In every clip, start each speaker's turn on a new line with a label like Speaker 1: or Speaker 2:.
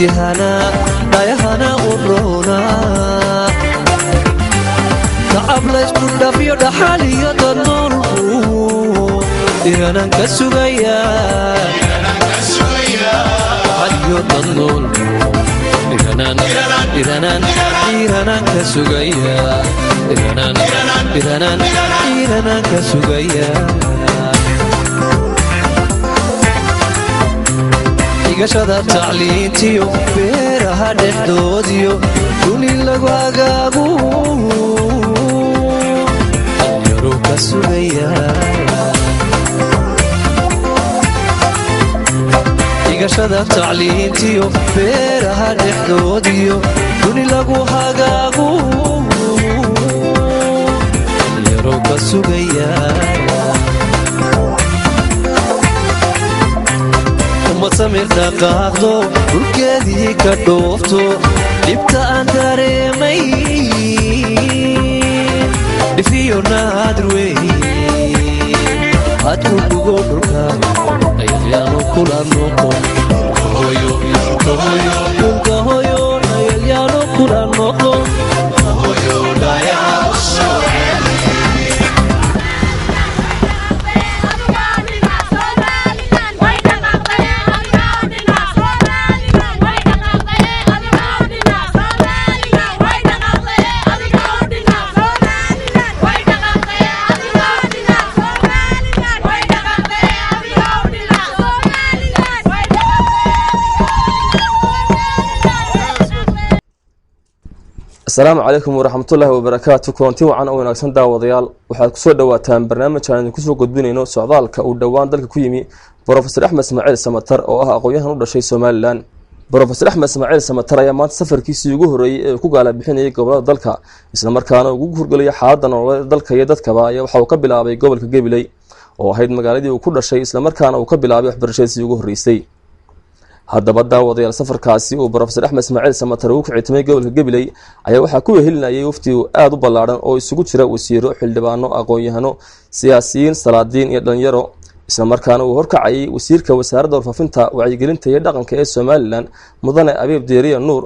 Speaker 1: ديهانا دايهانا ورونا تعب ليسكن دافيو دحالي يدنور ديهانا كسوغيا حالي يدنور ديهانا كسوغيا ديهانا كسوغيا igashada tacliintiyo beeraha dhexdoodiyo duni lagu agaagu yaro ka sugaya igashada tacliintiyo beeraha dhexdoodiyo duni lagu agaagu yaro ka sugaya samir dhaqaaqdo dhulkeedii ka dhoofto dhibta aan dareemay dhifiyo naadir wey had ku dhugo dhulka ayalyaanu kula noqon dhulka hoyo ayalyaanu kula noqon السلام عليكم ورحمة الله وبركاته. كنتي وعنا وناكسن داوديال waxaad kusoo dhawaataan barnaamijkan ku soo gudbinayno socdaalka uu dhawaan dalka ku yimi Professor Axmed Ismaaciil Samatar oo ah aqoonyahan u dhashay Soomaaliland. Professor Axmed Ismaaciil Samatar ayaa maanta safarkiisii ugu horeeyay ee ku gaala bixinayay gobolada dalka isla markaana ugu hurgalay xaaladda nololeed dalka iyo dadkaba ayaa waxa uu ka bilaabay gobolka Gabiley oo ahayd magaaladii uu ku dhashay isla markaana uu ka bilaabay waxbarashadiisii ugu horeysay. haddaba daawadayaal safarkaasi uu Professor Axmed Ismaaciil Samatar uu ku xigtay gobolka Gabiley ayaa waxa ku wehelinayay wafdi aad u ballaaran oo isugu jira wasiiro xildhibaano aqoon-yahano siyaasiyiin salaadiin iyo dhalinyaro isla markaana uu horkacay wasiirka wasaaradda warfaafinta wacyigelinta iyo dhaqanka ee Soomaaliland mudane Abiib Deeriya Nuur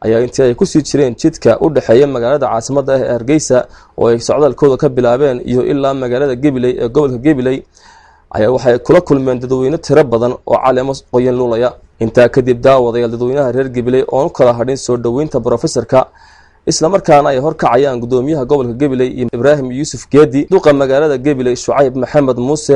Speaker 1: ayaa intii ay ku sii jireen jidka u dhaxeeya magaalada caasimadda ah ee Hargeysa oo ay socdaalkooda ka bilaabeen iyo ilaa magaalada Gabiley ee gobolka Gabiley ayaa waxay kula kulmeen dadweyne tiro badan oo caleemo qoyan luulaya. intaa kadib daawadayaal dadweynaha reer Gabiley oo kala hadhin soo dhaweynta professorka isla markaana ay horkacayaan gudoomiyaha gobolka Gabiley Ibrahim Yuusuf Geedi duqa magaalada Gabiley Shucayb Maxamed Muuse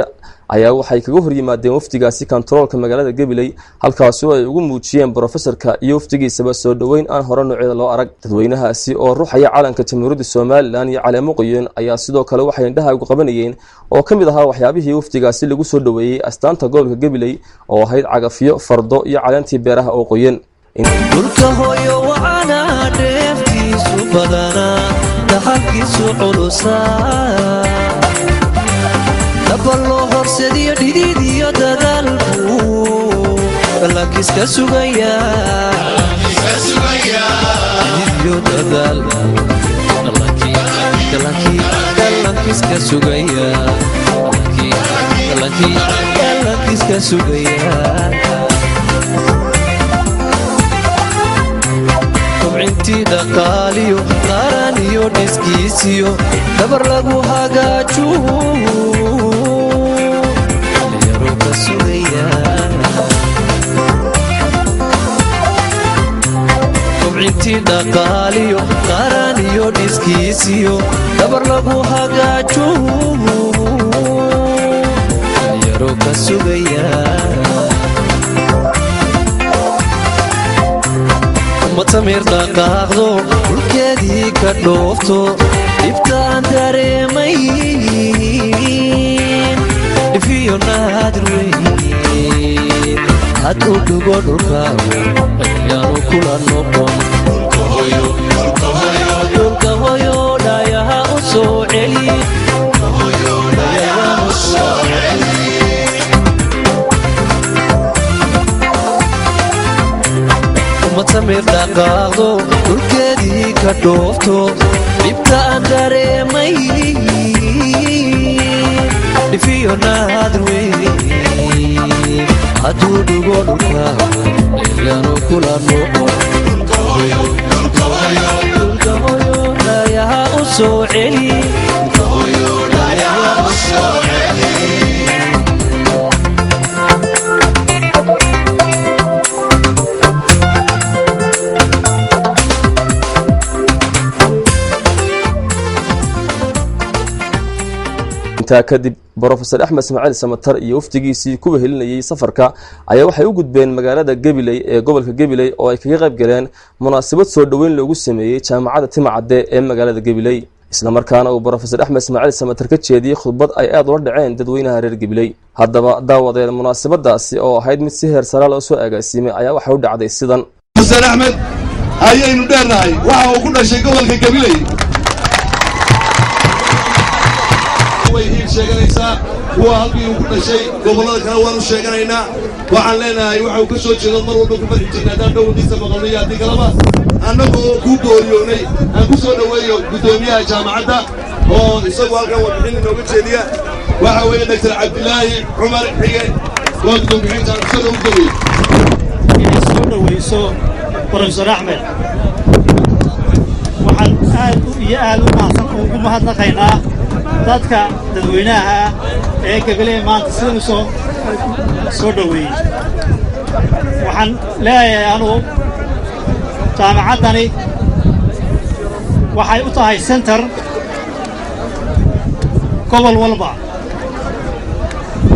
Speaker 1: ayaa waxay kaga hor yimaadeen wafdigaasi controlka magaalada Gabiley halkaas oo ay ugu muujiyeen professorka iyo wafdigiisaba soo dhaweyn aan hore nooceeda loo arag. dadweynahaasi oo ruuxaya calanka Jamhuuriyadda Soomaaliland iyo caleemo qoyan ayaa sidoo kale waxay indhaha ugu qabanayeen oo kamid ahaa waxyaabihii wafdigaasi lagu soo dhaweeyay astaanta gobolka Gabiley oo ahayd cagafyo fardo iyo caleentii beeraha oo qoyan. dhulka hooyo waana dheeftiisu badana dhaxalkiisu culusa dabalo horsediyo dhidiidiyo dadaalku dalkiiska sugaya dhidiidiyo dadaalku dalkiiska sugaya dalkiiska sugaya intii dhaqaaliyo qaran iyo dhiskiisiyo dabar lagu hagaajo yaro ka sugaya intii dhaqaaliyo qaran iyo dhiskiisiyo dabar lagu hagaajo yaro ka sugaya matamir dhaqaaqdo dhulkeedii ka dhoofto dhibta aan dareemay dhifiyo naadir wey had u dhugo dhulka ayaanu kula noqon dhulka hoyo dhayaha u soo celi matamir dhaqaaqdo dhulkeedii ka dhoofto dhibta aan dareemay dhifiyo naadir wey hadduu dhugo dhulka
Speaker 2: yaanu kula noqon yaha u soo celi
Speaker 1: intaa kadib Professor Axmed Ismaaciil Samatar iyo wafdigiisii ku wehelinayay safarka ayaa waxay u gudbeen magaalada Gabiley ee gobolka Gabiley oo ay kaga qayb galeen munaasabad soo dhaweyn loogu sameeyay jaamacadda Timcadde ee magaalada Gabiley isla markaana uu Professor Axmed Ismaaciil Samatar ka jeediyay khudbad ay aad u dhaceen dadweynaha reer Gabiley haddaba daawadeen munaasabadaasi oo ahayd mid si heer sare loo soo agaasimay ayaa waxa u dhacday sidan
Speaker 3: Professor Axmed ayaynu dheernahay waxa uu ku dhashay gobolka Gabiley way sheeganaysaa waa halkii uu ku dhashay gobolada kale waanu sheeganaynaa waxaan leenahay waxa uu ka soo jeedo mar walba ku farxi jirnaa haddaan dhowrkiisa maqalnay haddii kaleba annagoo ku gooriyoonay aan ku soo dhoweeyo guddoomiyaha jaamacadda oo isagu halkan warbixin inooga jeediya waxa weeye Dr. Cabdilaahi Cumar Xige waa guddoomiyaha jaamacadda u dhoweey
Speaker 4: inay soo dhoweyso Professor Axmed waxaan aad u mahadsan ugu mahadnaqaynaa dadka dadweynaha ee Gabiley maanta sidoo soo dhaweeyay waxaan leeyahay anuu jaamacaddani waxay u tahay center gobol walba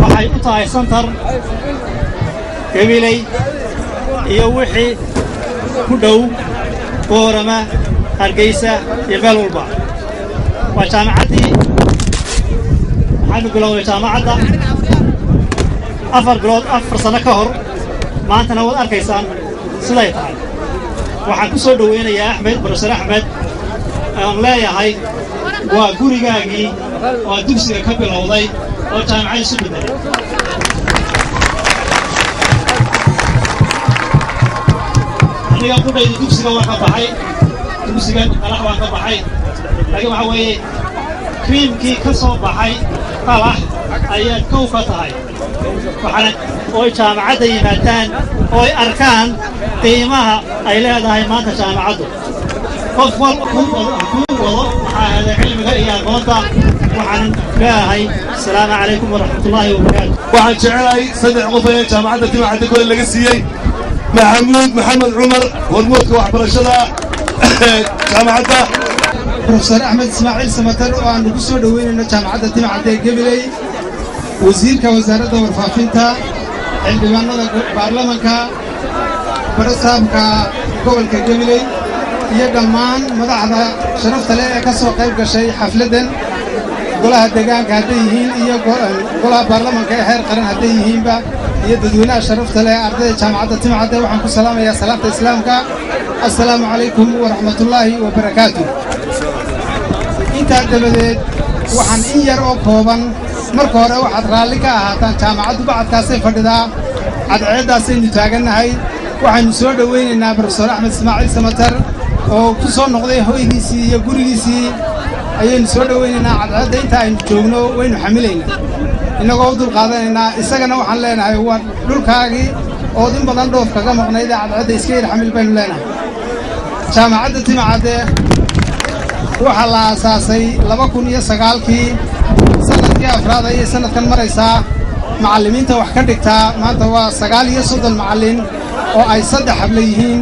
Speaker 4: waxay u tahay center Gabiley iyo wixii ku dhow Boorama Hargeysa iyo meel walba waa jaamacaddii waxaanu bilowday jaamacadda 4 sano ka hor maantana waad arkaysaan siday tahay waxaan ku soo dhaweynayaa Axmed Professor Axmed aan leeyahay waa gurigaagii oo dugsiga ka bilowday oo jaamacadda isu bedelay aniga ku dhayay dugsiga waan ka baxay dugsigan qalax waan ka baxay laakiin waxa weeye kriimkii ka soo baxay qalax ayaad kow ka tahay waxaana ooy jaamacadda yimaadaan ooy arkaan qiimaha ay leedahay maanta jaamacaddu qof wal ku wado waxaa hada cilmiga iyo aqoonta waxaan leeyahay asalaamu calaykum waraxmatullaahi wabarakaatu
Speaker 3: waxaan jecelahay 3 qof ee jaamacadda Timcadde kole laga siiyey Maxamuud Maxamed Cumar hormuudka waxbarashada jaamacadda
Speaker 5: Professor Axmed Ismaaciil Samatar oo aan ugu soo dhaweynayno jaamacadda Timcadde ee Gabiley wasiirka wasaaradda warfaafinta xildhibaanada baarlamaanka barsaabka gobolka Gabiley iyo dhammaan madaxda sharafta leh ee ka soo qayb gashay xafladan golaha deegaanka hadday yihiin iyo golaha baarlamaanka ee heer qaran hadday yihiinba iyo dadweynaha sharafta leh ardayda jaamacadda Timcadde waxaan ku salaamayaa salaanta islaamka assalaamu calaykum waraxmatullaahi wabarakaatuh intaa dabadeed waxaan in yar oo kooban marka hore waxaad raalli ka ahaataan jaamacaddu bacadkaasay fadhidaa cadceeddaasaynu taagannahay waxaynu soo dhowaynaynaa Professor Axmed Ismaaciil Samatar oo ku soo noqday hoygiisii iyo gurigiisii ayaynu soo dhowaynaynaa cadceedda inta aynu joogno waynu xamilaynaa innagoo u dulqaadanaynaa isagana waxaan leenahay waa dhulkaagii ood in badan dhoof kaga maqnayd ee cadceedda iska yar xamil baynu leenahay jaamacadda Timcadde waxaa la aasaasay 2009kii sanadkii afraad ayay sanadkan maraysaa macallimiinta wax ka dhigtaa maanta waa 39 macallin oo ay 3 habla yihiin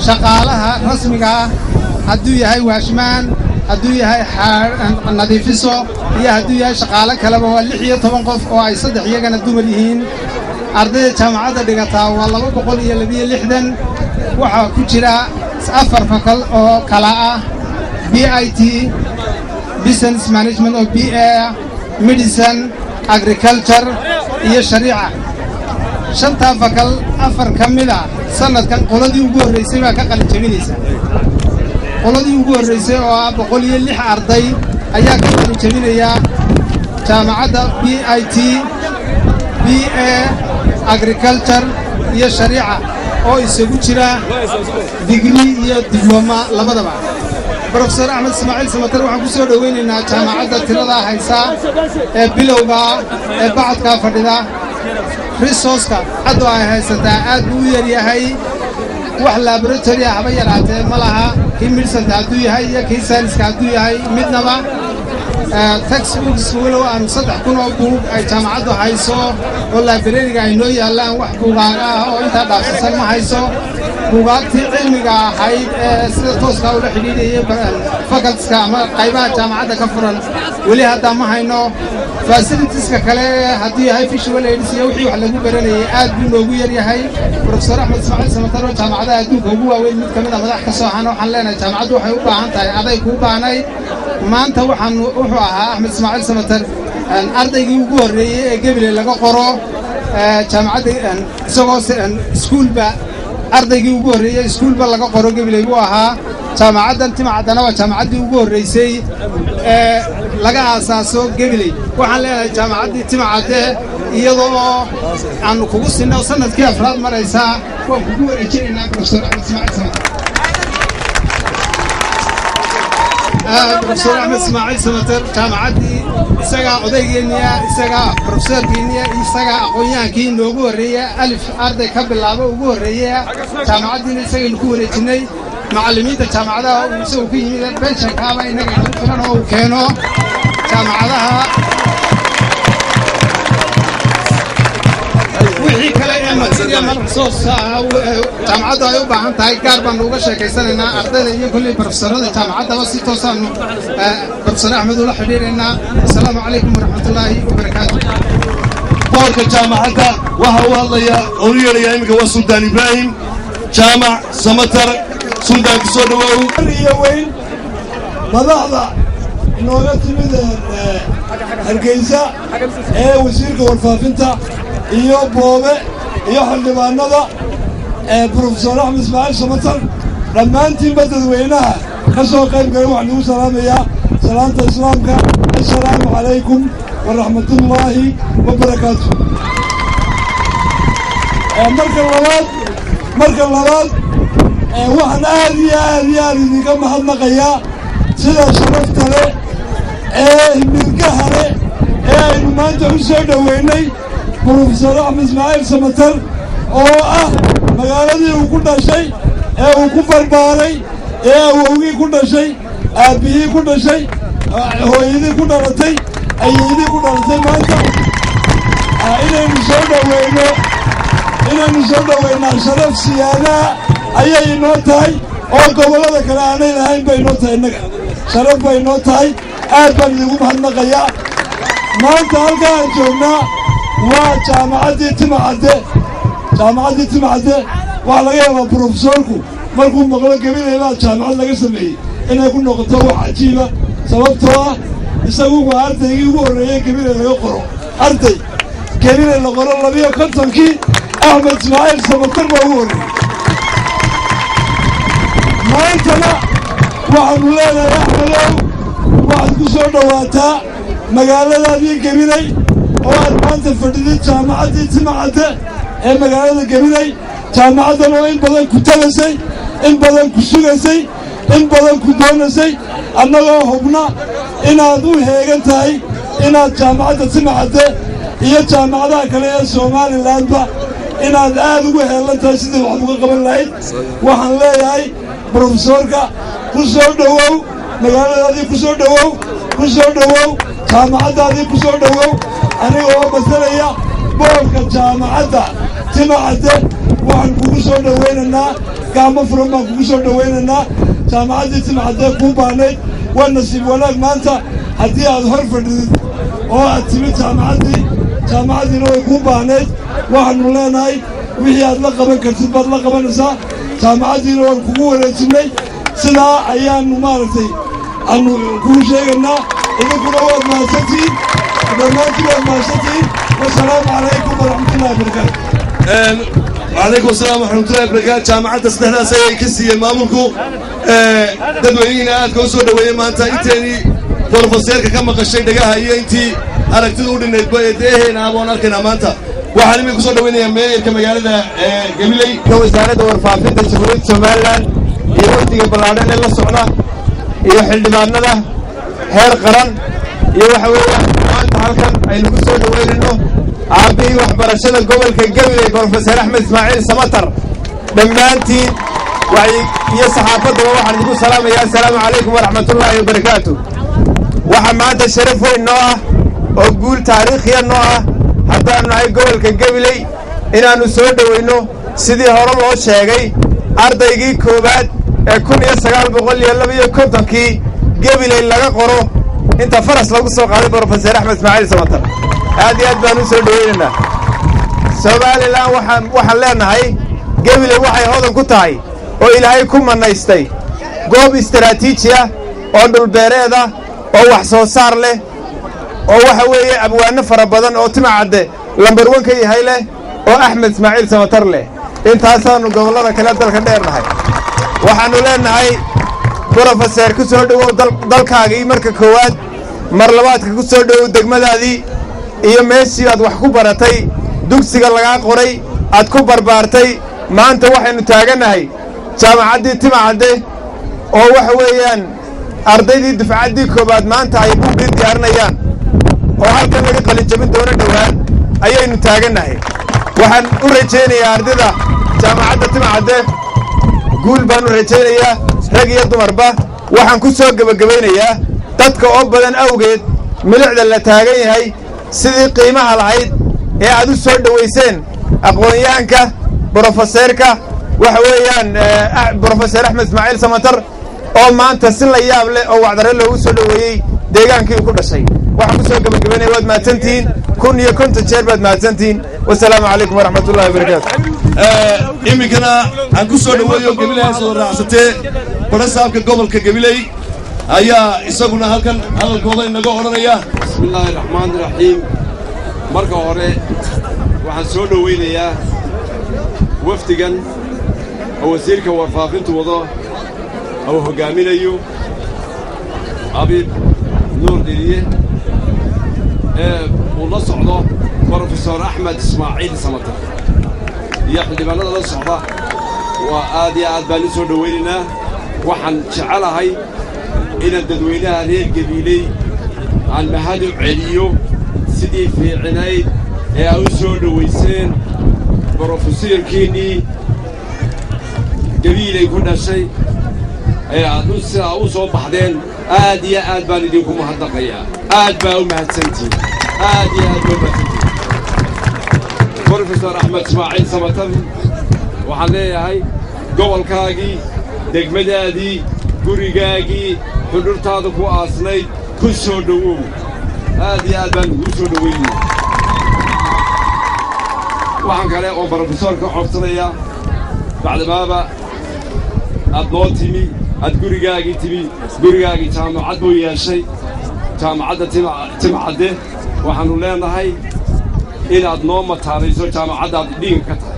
Speaker 5: shaqaalaha rasmiga ah hadduu yahay waashmaan hadduu yahay nadiifiso iyo hadduu yahay shaqaale kaleba waa 16 qof oo ay 3 iyagana dumar yihiin ardayda jaamacadda dhigataa waa 262 waxaa ku jira 4 fakal oo kala ah BIT Business Management oo BA Medicine Agriculture iyo Shariica 5 fakal 4 kamida sanadkan qoladii ugu horeysay baa ka qalin jabinaysa qoladii ugu horeysay oo 106 arday ayaa ka qalin jabinaya jaamacadda BIT BA Agriculture iyo Shariica oo isugu jira degree iyo diploma labadaba Professor Axmed Ismaaciil Samatar waxaan ku soo dhaweynaynaa jaamacadda tirada haysa ee bilowga ee bacadka fadhida resource-ka hadda ay haysataa aad buu u yaryahay wax laboratory haba yaraatee ma laha kii medicine hadduu yahay iyo kii science hadduu yahay midnaba textbooks walow aan 3,000 oo buug ay jaamacaddu hayso oo library-ga ay noo yaallaan wax buugaag ah oo intaa dhaafsan ma hayso buugaagtii cilmiga ahayd ee sida tooska ula xidhiidhayay faculties-ka ama qaybaha jaamacadda ka furan weli hadda ma hayno facilitiska kale haddii yahay visual aids iyo wixii wax lagu baranayay aad buu noogu yaryahay professor Axmed Ismaaciil Samatar oo jaamacadaha adduunka ugu waaweyn mid ka mid ah madax ka soo hano waxaan leenahay jaamacaddu waxay u baahan tahay aday ku baahnayd maanta wuxuu ahaa Axmed Ismaaciil Samatar ardaygii ugu horreeyay ee Gabiley laga qoro jaamacadda isagoo iskuulba ardaygii ugu horreeyay iskuulba laga qoro Gabiley buu ahaa jaamacaddan Timacadana waa jaamacaddii ugu horreysay ee laga aasaaso Gabiley waxaan leenahay jaamacaddii Timacadde iyadoo aan kugu sinno sanadkii afraad maraysaa waan kugu wareejinaynaa professor Axmed Ismaaciil Samatar professor Axmed Ismaaciil Samatar jaamacaddii isagaa odaygeeniya isagaa professorkiiniya isagaa aqoon-yahankii noogu horreeya alif arday ka bilaabo ugu horreeya jaamacaddiina isagaynu ku wareejinay macallimiinta jaamacadaha uu isagu ku yimid benshankaaba innaga inuu filan oo uu keeno jaamacadaha wixii kale ee material resource jaamacaddu ay u baahan tahay gaar baanu uga sheekaysanaynaa ardayda iyo kulli professorada jaamacaddaba si toosaanu professor Axmed ula xidhiidhaynaa assalaamu calaykum waraxmatullaahi wabarakaatu
Speaker 3: boorka jaamacadda waxa uu hadlayaa oo u yeedhayaa iminka waa Suldaan Ibraahim jaamac Samatar Suldaan ku soo dhawow
Speaker 6: iyo weyn madaxda inooga timid Hargeysa ee wasiirka warfaafinta iyo boobe iyo xildhibaanada professor Axmed Ismaaciil Samatar dhammaantiin dadweynaha ka soo qayb galay waxaan ugu salaamayaa salaanta islaamka assalaamu calaykum waraxmatullaahi wabarakaatu marka labaad waxaan aad iyo aad idinka mahadnaqayaa sida sharafta leh ee milkaha leh ee aynu maanta u soo dhoweynay professor Axmed Ismaaciil Samatar oo ah magaaladii uu ku dhashay ee uu ku barbaaray ee awowgii ku dhashay aabbihii ku dhashay hooyadii ku dhalatay ayeydii ku dhalatay maanta inaynu soo dhoweynaa sharaf siyaadaha ayay inoo tahay oo gobollada kale aanay lahayn bay inoo tahay innaga sharaf bay inoo tahay aad baan idigu mahadnaqayaa maanta halkaa aan joognaa waa jaamacaddii Timacadde waxaa laga yaabaa professorku markuu maqlo Gabiley baa jaamacad laga sameeyey inay ku noqoto wax cajiiba sababtoo ah isagu waa ardaygii ugu horreeyay Gabiley laga qoro arday Gabiley la qoro 52 Axmed Ismaaciil Samatar baa ugu horreeyay maantana waxaanu leenahay Axmedow waxaad ku soo dhowaataa magaaladaadii Gabiley oo aad maanta fadhidid jaamacaddii Timacadde ee magaalada Gabiley jaamacaddan oo in badan ku talasay in badan ku sugaysay in badan ku doonaysay annagoo hubna inaad u heegan tahay inaad jaamacadda Timacadde iyo jaamacadaha kale ee Somalilandba inaad aad ugu heelan tahay sidii wax uga qaban lahayd waxaan leeyahay professorka ku soo dhowow magaaladaadii ku soo dhowow jaamacaddaadii ku soo dhowow anigoo masalaya boorka jaamacadda Timacadde waxaan kugu soo dhoweynaynaa gacmo furan baan kugu soo dhoweynaynaa jaamacaddii Timacadde kuu baahnayd waa nasiib wanaag maanta haddii aad hor fadhidid oo aad timid jaamacaddiina way kuu baahnayd waxaanu leenahay wixii aad la qaban kartid baad la qabanaysaa jaamacaddiina waan kugu wareejinnay sidaa ayaannu maaragtay aanu kuu sheegaynaa idinkuna waad mahadsantihiin dhammaantiin waad mahadsantihiin wasalaamu calaykum waraxmatullahi wabarakaatu
Speaker 3: وعليكم السلام ورحمة الله وبركاته جامعة سنة سيئة كسية ماملكو دادوين آد كوسو دوين ما أنت إنتي بروفيسور كم قشيء دقها هي إنتي أركتدور إن البيئة نابون أركنا ما أنت وحالي كوسو دوين يا مير كم يالده جميلي
Speaker 7: كوزارة ورفافين تشوفين سومالان يروتي بلادن الله سبحانه يحل دماننا هير قرن يروحوا ما أنت هالكن أي كوسو دوين إنه aabbihii waxbarashada gobolka gabiley brofesor axmed ismaaciil samatar dhammaantiin iyo saxaafaddaba waxaan idinku salaamayaa assalaamu calaykum waraxmatullaahi wabarakaatu waxaa maanta sharaf weyn noo ah oo guul taariikhiya noo ah haddaannu nahay gobolka gabiley inaannu soo dhowayno sidii hore loo sheegay ardaygii koowaad ee 1952 gabiley laga qoro inta faras lagu soo qaaday brofesor axmed ismaaciil samatar aad iyo aad baan u soo dhowaynaynaa somalilan waxaan leenahay gabiley waxay hodan ku tahay oo ilaahay ku manaystay goob istaraatiiji ah oo dhulbeereed ah oo wax soo saar leh oo waxa weeye abwaano fara badan oo timacadde lambar 1 ka yahay leh oo axmed ismaaciil samatar leh intaasaannu gobollada kale dalka dheernahay waxaannu leenahay brofeser ku soo dhowow dalkaagii marka koowaad mar labaadka ku soo dhowow degmadaadii iyo meeshii aad wax ku baratay dugsiga lagaa qoray aad ku barbaartay maanta waxaynu taagannahay jaamacaddii timacadde oo waxa weeyaan ardaydii dufcaddii koowaad maanta ay buuggii diyaarinayaan oo halkan laga qalinjabin doono dhowaan ayaynu taagannahay waxaan u rajaynayaa ardayda jaamacadda timacadde guul baan u rajaynayaa rag iyo dumarba waxaan ku soo gebagabaynayaa dadka oo badan awgeed milicda la taagan yahay sidii qiimaha lahayd ee aad u soo dhowayseen aqoon-yahanka brofeseerka waxa weeyaan brofesor axmed ismaaciil samatar oo maanta si la yaab leh oo wacdare loogu soo dhoweeyey deegaankii uu ku dhashay waxaan ku soo gebagabaynaya waad mahadsantihiin 1,050 jeer baad mahadsantihiin wasalaamu calaykum waraxmatullahi wabarakaatu
Speaker 3: iminkana aan ku soo dhoweeyo gabiley soo raacsatee barasaabka gobolka gabiley ayaa isaguna halkan hadalkooda inaga odhanaya
Speaker 8: bismillaahi raxmaani raxiim marka hore waxaan soo dhowaynayaa wafdigan oo wasiirka warfaafintu wado oo hogaaminayo abiib nuur diriye uu la socdo brofesor axmed ismaaciil samatar iyo xildhibaanada la socda waa aad iyo aad baan u soo dhowaynaynaa waxaan jecelahay inaan dadweynaha reer gabiley aan mahad u celiyo sidii fiicinayd ee aad u soo dhowayseen brofesorkiinnii gabiley ku dhashay ee aad sidaa u soo baxdeen aad iyo aad baan idinku mahadnaqayaa aad baa u mahadsantihiin aad iyo aad baa u mahadsantihiin brofesor axmed ismaaciil samatar waxaan leeyahay gobolkaagii degmadaadii gurigaagii xudhurtaada ku aasnayd ku soo dhowow aad iyo aad baan ugu soo dhowaynaya waxaan kale oo brofesorka codsanayaa bacdamaaba aad noo timi aad gurigaagii timi gurigaagii jaamacad buu yeeshay jaamacadda timcadde waxaannu leenahay inaad noo mataanayso jaamacaddaad dhiinka ka tahay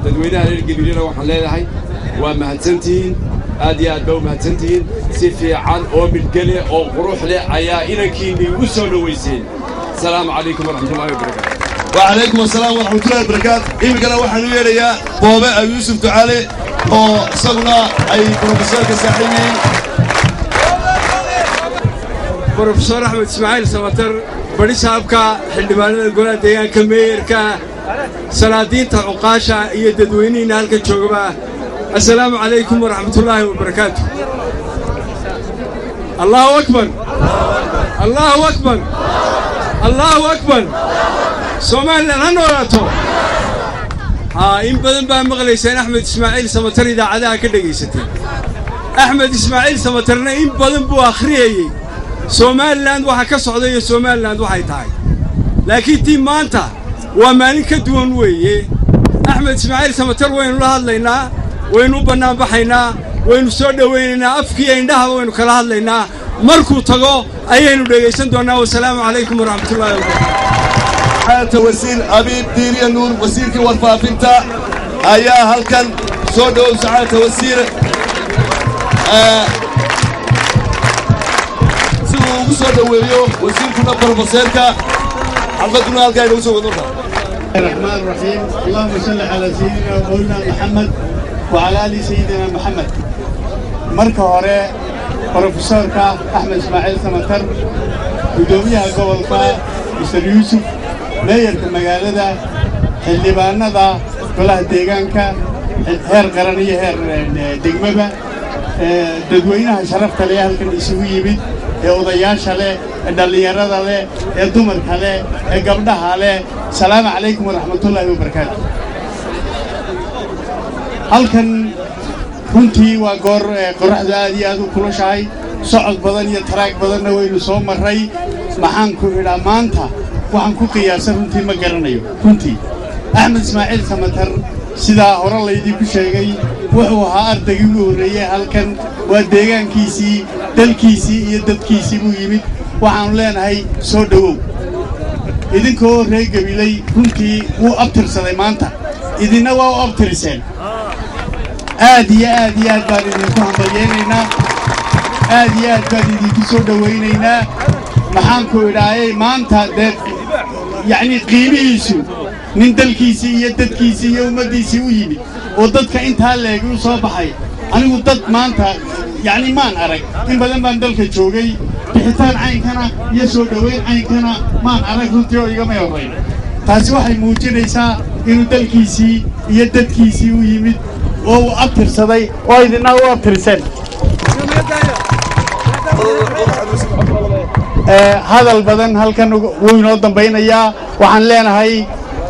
Speaker 8: dadweynaha reer gabileyna waxaan leedahay waa mahadsantihiin aad iyo aad baa u mahadsantihiin si fiican oo midgale oo qurux leh ayaa inankiinnii u soo dhowayseen asalaamu calaykum waraxmatullahi wabarakaatu
Speaker 3: وعليكم السلام ورحمة الله وبركاته إمكنا وحنو يا بابا أبو يوسف تعالى أو صغنا أي بروفيسور كساحيني
Speaker 8: brofesor axmed ismaaciil samatar bari saabka xildhibaanada golaha deegaanka meeyarka salaadiinta cuqaasha iyo dadweynihiina halka joogaba assalaamu calaykum waraxmatullaahi wabarakaatu allahu akbar allahu akbar allahu akbar somalilan ha noolaato in badan baa maqlaysaan axmed ismaaciil samatar idaacadaha ka dhegaysateen axmed ismaaciil samatarna in badan buu akhriyayey somalilan waxa ka socda iyo somalilan waxay tahay laakiin tii maanta waa maalin ka duwan weeye axmed ismaaciil samatar waynu la hadlaynaa waynu u bannaanbaxaynaa waynu soo dhowaynaynaa afkiiyo indhahaba waynu kala hadlaynaa markuu tago ayaynu dhegaysan doonnaa wasalaamu calaykum waraxmatullaahi wabarakaatu
Speaker 3: wasiir abiib diiriya nuur wasiirkii warfaafinta ayaa halkan soo dhowow sacaadta wasiir si uu ugu soo dhoweeyo wasiirkuna brofeseerka xalfaduna halkaa inagu soo wadnota
Speaker 9: الرحمن الرحيم اللهم صل على سيدنا ومولانا محمد وعلى ال سيدنا محمد marka hore بروفيسوركا أحمد إسماعيل سمتر قدوميها قولكا مستر يوسف مير المقالة اللي بأننا كلها ديغانكا هير قرانية هير دقمبة dadweynaha sharafta leh halkan isugu yimid ee odayaasha leh ee dhalinyarada leh ee dumarka leh ee gabdhaha leh salaamu calaykum waraxmatullaahi wabarakaatu halkan runtii waa goor qoraxdu aad iyo aad u kulushahay socod badan iyo taraag badanna waynu soo marray maxaan ku idhaa maanta waxaan ku qiyaasan runtii ma garanayo runtii axmed ismaaciil samatar sidaa hore laydinku sheegay wuxuu ahaa ardaygii ugu horreeyey halkan waa deegaankiisii dalkiisii iyo dadkiisii buu yimid waxaannu leenahay soo dhowow idinkoo reer gabiley runtii wuu abtirsaday maanta idinna waa u abtiriseen aad iyo aad iyo aad baan idinku hambalyaynaynaa aad iyo aad baan idinku soo dhowaynaynaa maxaanku idhaayay maanta dee yacnii qiimihiisu nin dalkiisii iyo dadkiisii iyo ummaddiisii u yimid oo dadka intaa leegi u soo baxay anigu dad maanta yacni maan arag in badan baan dalka joogay bixitaan caynkana iyo soo dhowayn caynkana maan arag runtii oo igama horrayn taasi waxay muujinaysaa inuu dalkiisii iyo dadkiisii u yimid oo uu abtirsaday oo idinna u abtiriseen hadal badan halkan wuu inoo dambaynayaa waxaan leenahay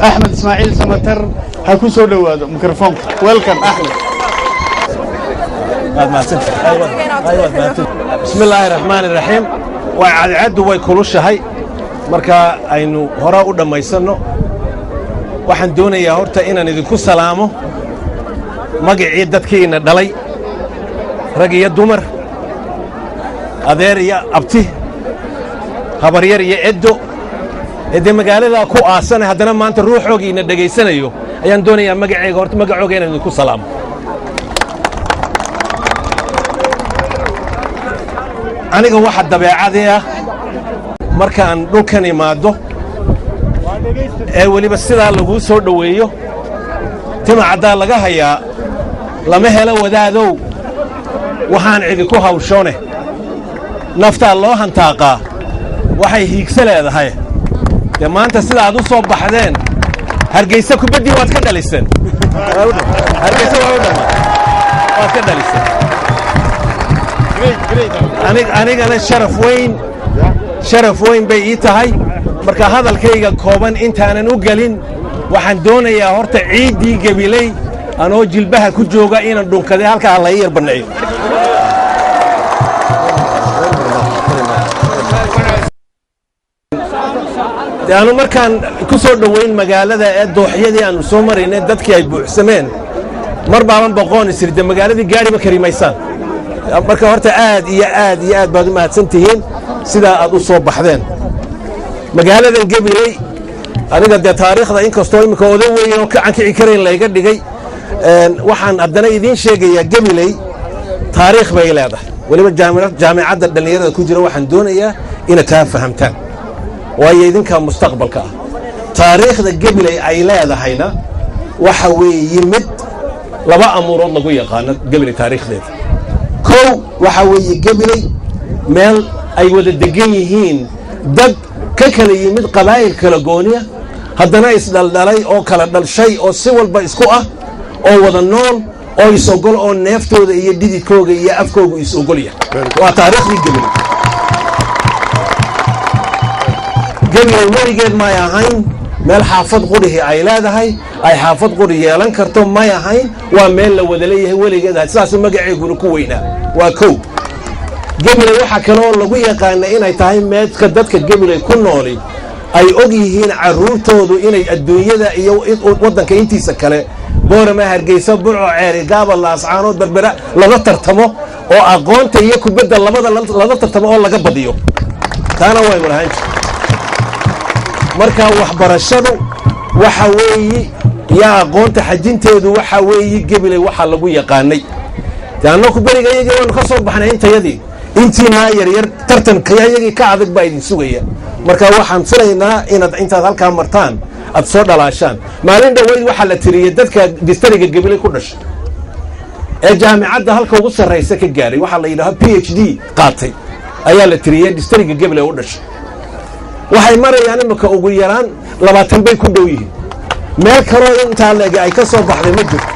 Speaker 9: أحمد إسماعيل سمتر هكوسو دوادو ميكروفون ويلكم أحمد
Speaker 10: بسم الله الرحمن الرحيم وعلى عد ويكلوش هاي مركا أينو هراء ودم يسنو waxaan doonayaa horta inaan idinku salaamo magacii dadkeena dhalay rag iyo dumar adeer iyo abti habar yar iyo eddo ee magaalada ku aasan haddana maanta ruuxoogiina dhageysanayo ayaan doonayaa magacayga horta magacooga inaan idinku salaamo aniga waxa dabeecadii ah markaan dhulkan imaado ee weliba sidaa lagu soo dhoweeyo timacaddaa laga hayaa lama helo wadaadow waxaan idinku hawshoone naftaa loo hantaaqaa waxay hiigsa leedahay dee maanta sida aad u soo baxdeen hargeysa kubaddii waad ka dhaliseen hargeysa waad ka dhaliseen anigana sharaf weyn bay ii tahay marka hadalkayga kooban intaanan u gelin waxaan doonayaa horta ciiddii gabiley anoo jilbaha ku jooga inaan dhunkaday halkaa la ii yar banneeyo aanu markaan ku soo dhowayn magaalada ee dooxyadii aanu soo maraynay dadkii ay buuxsameen mar baaban boqoon isirde magaaladii gaadhiba karimaysaan marka horta aad iyo aad iyo aad baad u mahadsan tihiin sidaa aad u soo baxdeen magaaladan gabiley aniga dee taariikhda inkastoo imika oda weyn oo kacan kici karayn layga dhigay waxaan haddana idiin sheegayaa gabiley taariikh bay leedahay weliba jaamicadda dhallinyarada ku jira waxaan doonayaa inaad taa fahamtaan waayo idinkaa mustaqbalka ah taariikhda gabiley ay leedahayna waxa weeye mid laba amuurood lagu yaqaano gabiley taariikhdeeda kow waxa weeye gabiley meel ay wada degan yihiin dad ka kala yimid qabaa'il kala gooniya haddana isdhaldhalay oo kala dhalshay oo si walba isku ah oo wada nool oo is-ogol oo neeftooda iyo dhididkooga iyo afkoogu is-ogolya waa taariikhdii gabiley gabiley weligeed may ahayn meel xaafad qurihii ay leedahay ay xaafad quri yeelan karto may ahayn waa meel la wada leeyahay weligeed ahayd sidaasuu magaceeguna ku weynaa waa kow gabiley waxaa kaloo lagu yaqaana inay tahay meedka dadka gabiley ku nooli ay og yihiin carruurtoodu inay adduunyada iyo waddanka intiisa kale boorama hargeysa burco ceeri gaaba laascaanood berbera laga tartamo oo aqoonta iyo kubadda labada laga tartamo oo laga badiyo taana waynu lahayn marka waxbarashadu waxa weeye yaa aqoonta xajinteedu waxa weeye gabiley waxa lagu yaqaanay taanku bariga iyaga waanu ka soo baxnay intayadii intiina yaryar tartankayagii ka adag baa idin sugaya marka waxaan filaynaa inaad intaad halkaa martaan aad soo dhalaashaan maalin dhoweyd waxaa la tiriyey dadka distariga gabiley ku dhashay ee jaamicadda halka ugu sarraysa ka gaaray waxaa la yidhaha PhD qaatay ayaa la tiriyey distriga Gabiley u dhashay waxay marayaan imika ugu yaraan 20 bay ku dhow yihiin meel kaloo intaa leeg ay ka soo baxday ma jirto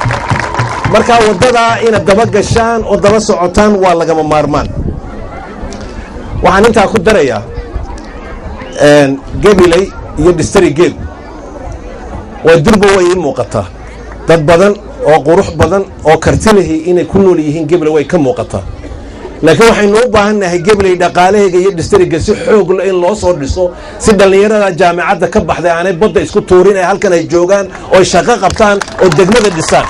Speaker 10: marka wadada ina daba gashaan oo daba socotaan waa lagama maarmaan waxaan intaa ku darayaa Gabiley iyo distrigeed way durba way muuqataa dad badan oo qurux badan oo kartinahi inay ku nool yihiin Gabiley way ka muuqataa laakiin waxaynu u baahanahay Gabiley dhaqaalaheega iyo distriga si xoog leh in loo soo dhiso si dhalinyarada jaamacadda ka baxday aanay badda isku tuurin ay halkan ay joogaan oo shaqo qabtaan oo degmada dhisaan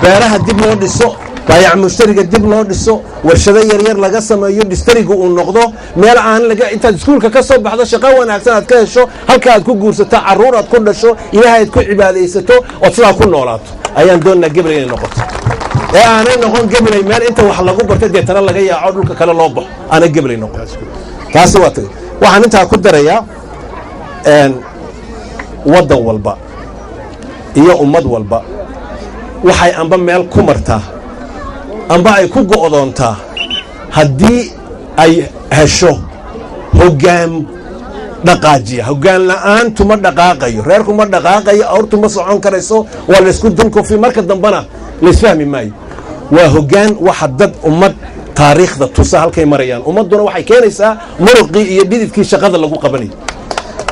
Speaker 10: beeraha dib loo dhiso baayac mushtariga dib loo dhiso warshado yaryar laga sameeyo distriga uu noqdo meel aan laga intaad iskuulka ka soo baxdo shaqo wanaagsan aad ka hesho halka aad ku guursato caruur aad ku dhasho ilaahay aad ku cibaadaysato oo sidaa ku noolaato ayaan doonaa Gabiley inay noqoto ee aanay noqon Gabiley meel inta wax lagu bartay deetana laga yaaco dhulka kale loo baxo ana Gabiley noqon taasi waa tay waxaan intaa ku darayaa wadan walba iyo ummad walba waxay amba meel ku martaa amba ay ku go'doontaa haddii ay hesho hoggaan dhaqaajiya hoggaan la'aantu ma dhaqaaqayo reerku ma dhaqaaqayo awrtu ma socon karayso waa la isku dunkofi marka dambana la isfahmi maayo waa hoggaan waxa dad ummad taariikhda tusa halkay marayaan ummaduna waxay keenaysaa muruqii iyo dhididkii shaqada lagu qabanayo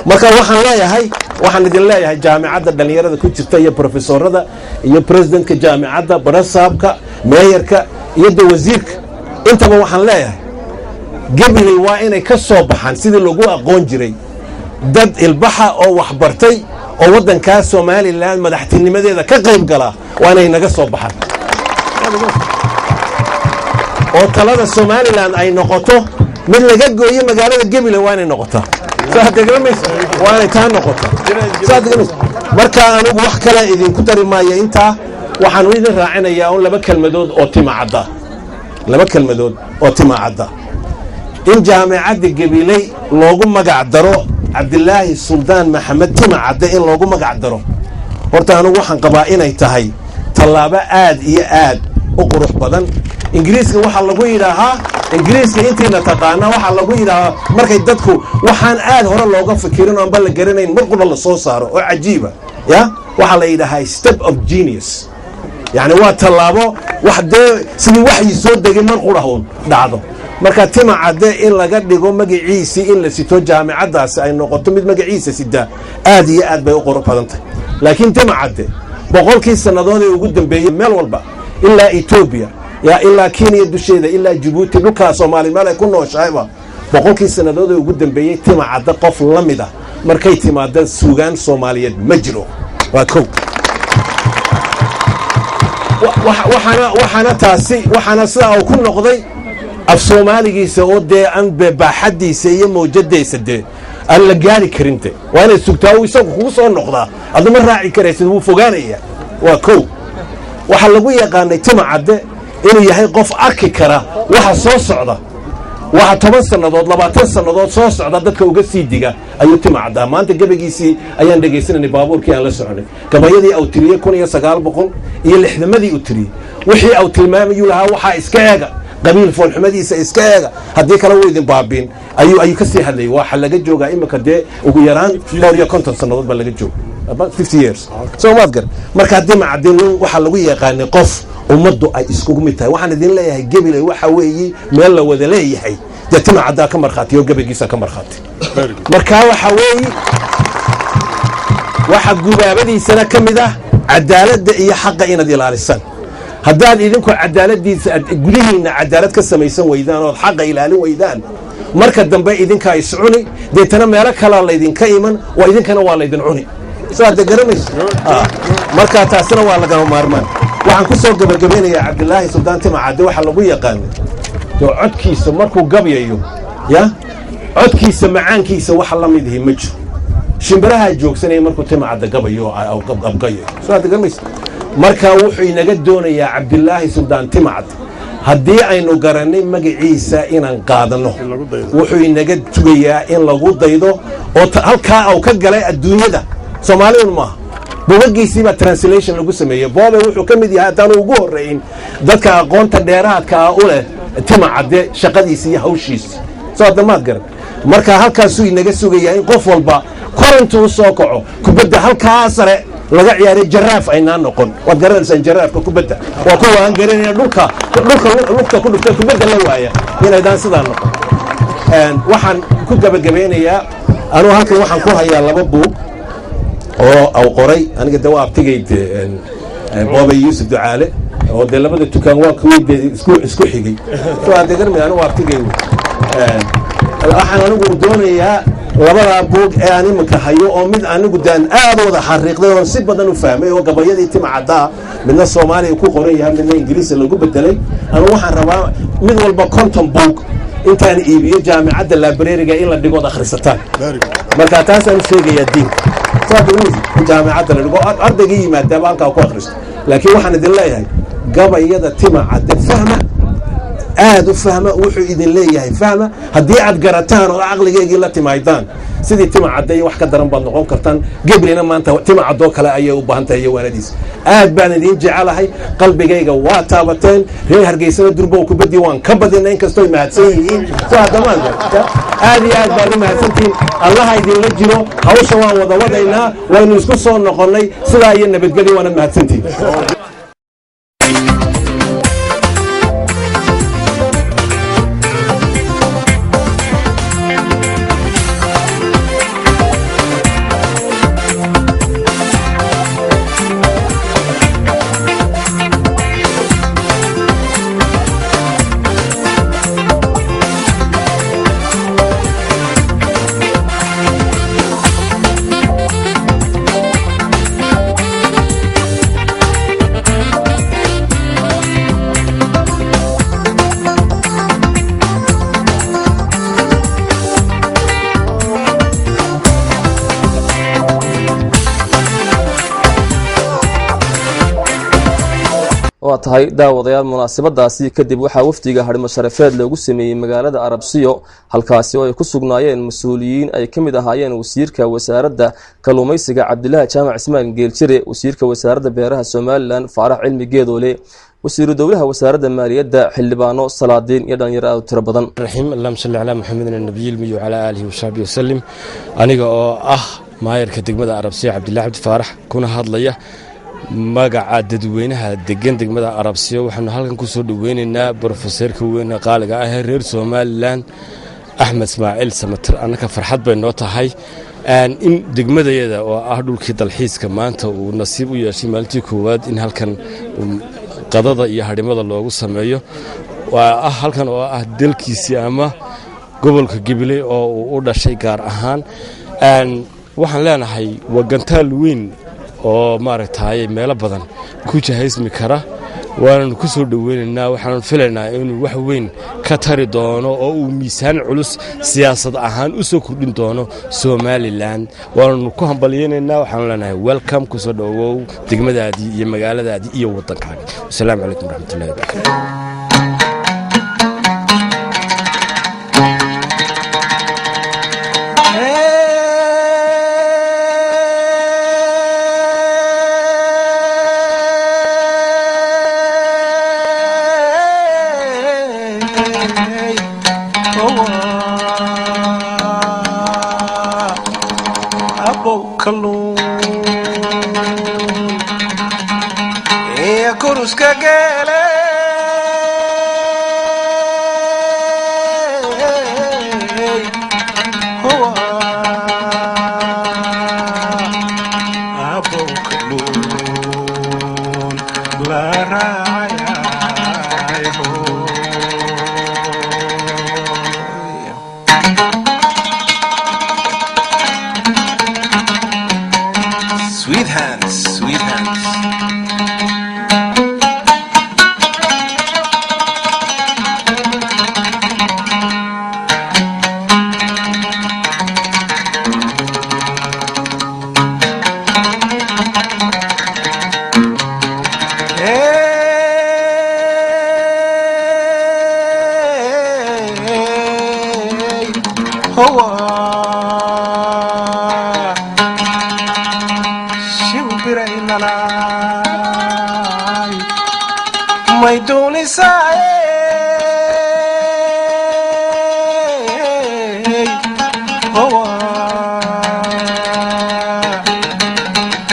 Speaker 10: marka waxaan idin leeyahay jaamicadda dhalinyarada ku jirta iyo professorada iyo presidentka jaamicadda barasaabka meeyarka iyo wasiirka intaba waxaan leeyahay Gabiley waa inay ka soo baxaan sidii lagu aqoon jiray dad ilbaxa oo wax bartay oo wadanka Soomaaliland madaxtinimadeeda ka qayb gala waa inay naga soo baxaan oo talada Soomaaliland ay noqoto mid laga gooyo magaalada Gabiley waa inay noqotaa waa inay taa noqotaa marka anigu wax kale idinku dari maayo intaa waxaan idin raacinayaa oo laba kelmadood oo timacada in jaamacadda Gabiley loogu magac daro Cabdilaahi Suldaan Maxamed Timacadde in loogu magac daro horta anigu waxaan qabaa inay tahay tallaabo aad iyo aad u qurux badan ingiriiska waxa lagu yiraahaa ingiriiska intiina taqaana waxa lagu yiraahaa markay dadku waxaan aad hore looga fikirin oo bal garanayn markuu la soo saaro oo cajiiba waxa la yiraahaa step of genius yani waa tallaabo wax sidii waxyi soo degay mar qurahoon dhacdo marka Timacadde in laga dhigo magaciisa in la sito jaamicadaas ay noqoto mid magaciisa sida aad iyo aad bay u qurux badan tahay laakiin Timacadde boqolkii sanadood ee ugu dambeeyay meel walba ilaa Ethiopia ilaa Kenya dusheeda ilaa Djibouti dhulka Soomaaliya meel ay ku nooshayba boqolkii sanadood ee ugu dambeeyay Timacadde qof la mid ah markay timaado suugaan Soomaaliyeed ma jiro waa kow waxana sidaa uu ku noqday af Soomaaligiisa oo aan baaxadiisa iyo mowjadiisa aan la gaari karin waa inay sugtaa oo isagu kugu soo noqdaa aduma raaci karaysid wuu fogaanaya waa kow waxa lagu yaqaanay Timacadde inuu yahay qof arki kara waxa soo socda waxa 10 sanadood 20 sanadood soo socda dadka uga sii diga ayuu Timacadde maanta gabagiisii ayaan dhageysanay baabuurkii aan la soconay gabayadii uu tiriyay 1900 iyo 60madii uu tiriyay wixii uu tilmaamayo lahaa waxa iska eega qabiil foolxumadiisa iska eega haddii kala weydin baabin ayuu ka sii hadlay waxa laga joogaa imika ugu yaraan 50 sanadood ba laga joogo about 50 years so maadgar marka Timacadde waxa lagu yaqaan qof ummaddu ay iskugu mid tahay waxaan idin leeyahay Gabiley waxa weeye meel la wada leeyahay Timacadde ka marxaatiyo gabagiisa ka marxaati marka waxa weeye waxa gudaabadiisana kamid ah cadaaladda iyo xaqqa inaad ilaalisaan haddaad idinku cadaaladiisa gudihiina cadaalad ka samaysan weydaan oo xaqqa ilaalin weydaan marka dambe idinka ay soconi deetana meelo kala la idinka iman waa idinkana waa la idin cuni saad garanayso marka taasina waa laga maarmaan waxaan ku soo gabagabeynayaa Cabdilaahi Suldaan Timacadde waxa lagu yaqaan codkiisa markuu gabayo codkiisa macaankiisa waxa la mid yahay ma jiro shimbiraha joogsanay markuu Timacadde gabayo oo qabqayo saad garanayso marka wuxuu inaga doonayaa Cabdilaahi Suldaan Timacadde haddii aynu garanay magaciisa inaan qaadano wuxuu inaga tugayaa in lagu daydo oo halka uu ka galay adduunyada Soomaaliyeed ma buugagiisiibaa translation lagu sameeyey boobe wuxuu ka mid yahay haddaanu ugu horreyn dadka aqoonta dheeraadka ah u leh tima cadde shaqadiisi iyo hawshiisi soo haddamaad garan marka halkaasuu inaga sugayaa in qof walba korintu u soo kaco kubadda halkaa sare laga ciyaaray jaraaf aynaa noqon waad garanaysaan jaraafka kubadda waa kuwa aan garanayna dhulka lugta ku dhuftay kubadda la waaya inaydaan sidaa noqon waxaan ku gabagabeynayaa anugu halkan waxaan ku hayaa 2 buug oo aw qoray aniga de waa abtigayd boobe yuusuf ducaale oo de labada tukaan waa kuwii isku xigay soo adeegarmay anigu abtigay waxaan anigu doonayaa labada buug ee aan imanka hayo oo mid anigu daan aad wada xariiqday oo si badan u fahmay oo gabayadii tima cadda midna Soomaaliya ku qoran yahay midna Ingiriisi lagu bedelay anigu waxaan rabaa mid walba 50 buug intaan iibiyo jaamacadda library-ga in la dhigo akhrisataan marka taas aan sheegaya diin sababtoo jaamacadda la dhigo ardayga yimaada halka ku akhristo laakiin waxaan idin leeyahay gabayada tima cadda fahma aad u fahma wuxuu idin leeyahay fahma haddii aad garataan oo aqligeegii la timaydaan sidii tima cadday wax ka daran baad noqon kartaan gabrina maanta tima cadoo kale ayay u baahan tahay waanadiis aad baan idin jecelahay qalbigayga waa taabateen reer Hargeysa durbo ku badii waan ka badinay inkastoo ay mahadsan yihiin soo hadmaan aad iyo aad baan mahadsantiin Allah idin la jiro hawsha waan wada wadaynaa waynu isku soo noqonay sidaa iyo nabadgelyo waan mahadsantiin
Speaker 1: waa tahay daawadayaal munaasabadaasi kadib waxaa wafdiga harimo sharafeed loogu sameeyay magaalada Arabsiyo halkaasi oo ay ku sugnaayeen mas'uuliyiin ay kamid ahaayeen wasiirka wasaaradda kalluumaysiga Cabdilaahi Jaamac Ismaan Geeljire wasiirka wasaaradda beeraha Soomaaliland Faarax Cilmi Geedoole wasiiru dawlaha wasaaradda maaliyadda xildhibaano salaadiin iyo dhalinyaro aad u tiro badan
Speaker 11: raxiim allahumma salli ala muhammadin nabiyil miyu ala alihi wa sahbihi wasallim aniga oo maayirka degmada Arabsiyo Cabdilaahi Cabdi Faarax kuna hadlaya magaca dadweynaha degan degmada Arabsiyo waxaanu halkan ku soo dhaweynaynaa professorka weyn qaaliga ah reer Soomaaliland Axmed Ismaaciil Samatar annaka farxad bay noo tahay in degmadayada oo dhulkii dalxiiska maanta uu nasiib u yeeshay maalintii koowaad in halkan qadada iyo harimada loogu sameeyo waa halkan oo dalkiisi ama gobolka Gabiley oo uu u dhashay gaar ahaan waxaan leenahay wagantaal weyn oo maaragtay meelo badan ku jahaysmi kara waanu ku soo dhaweynaynaa waxaan filaynaa inuu wax weyn ka tari doono oo uu miisaan culus siyaasad ahaan u soo kordhin doono Soomaaliland waanu ku hambalyeeynaa waxaan leenahay welcome ku soo dhawow degmadaadii iyo magaaladaadii iyo wadankaaga assalaamu calaykum waraxmatullaahi wabarakaatuh
Speaker 12: Sweet hands, sweet hands. Shimbira
Speaker 13: jeclaay may doonaysaay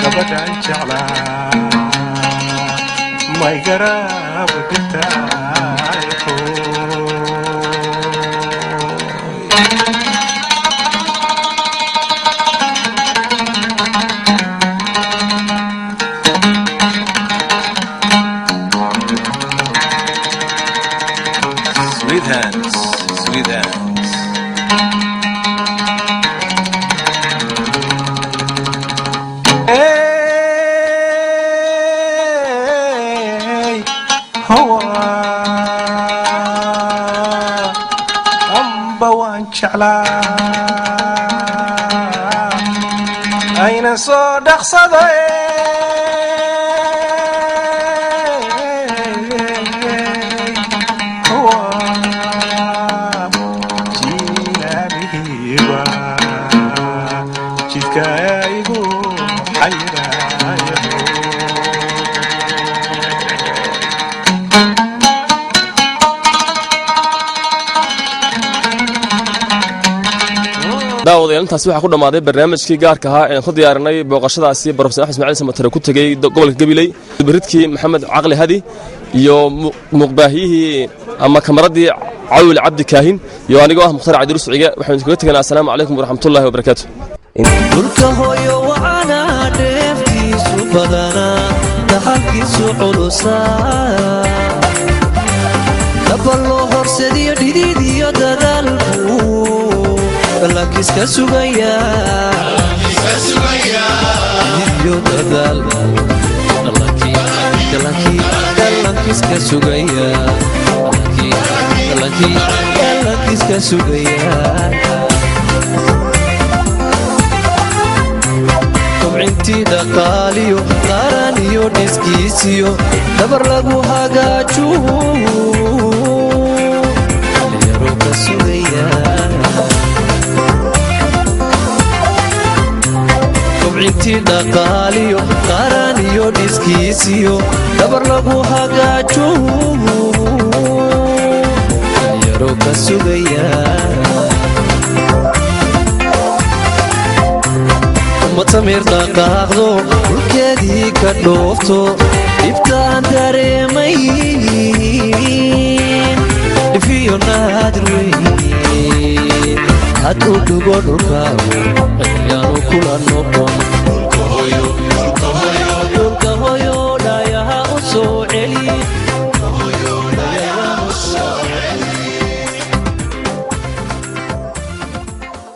Speaker 13: gabadhaan jeclaay may garaab dhigtaay
Speaker 12: Sweet hands, sweet hands.
Speaker 13: Hey, hawa amba waan jeclaa ayna soo dhaqsaday
Speaker 1: daawadayaal intaasi waxaa ku dhammaaday barnaamijkii gaarka ahaa ee ku diyaarinay booqashadaasi Professor Axmed Ismaaciil Samatar ku tagay gobolka Gabiley baridkii Maxamed Caqli Hadi iyo muqbaahiyihii ama kamaradii Cawil Cabdi Kaahin iyo anigoo ah Mukhtar Cabdi Rusciga waxaan kaga tagnaa assalaamu calaykum waraxmatullaahi wabarakaatuh
Speaker 2: dhulka hooyo waana dheeftiisu badana dhaxalkiisu culusaa daballo horsediyo dhidid iyo dadaalku lakiska sugaya dhididyo dadaal lakiska sugaya lakiska sugaya kobcintii dhaqaaliyo qaran iyo dhiskiisiyo dabar lagu hagaaju dhalinyaro ka sugaya kobcintii dhaqaaliyo qaran iyo dhiskiisiyo dabar lagu hagaaju dhalinyaro ka sugaya matamir dhaqaaqdo dhulkeedii ka dhoofto dhibtaan dareemay dhifiyo naadir weyn had u dhugo dhulkaagu ayaanu kula noqon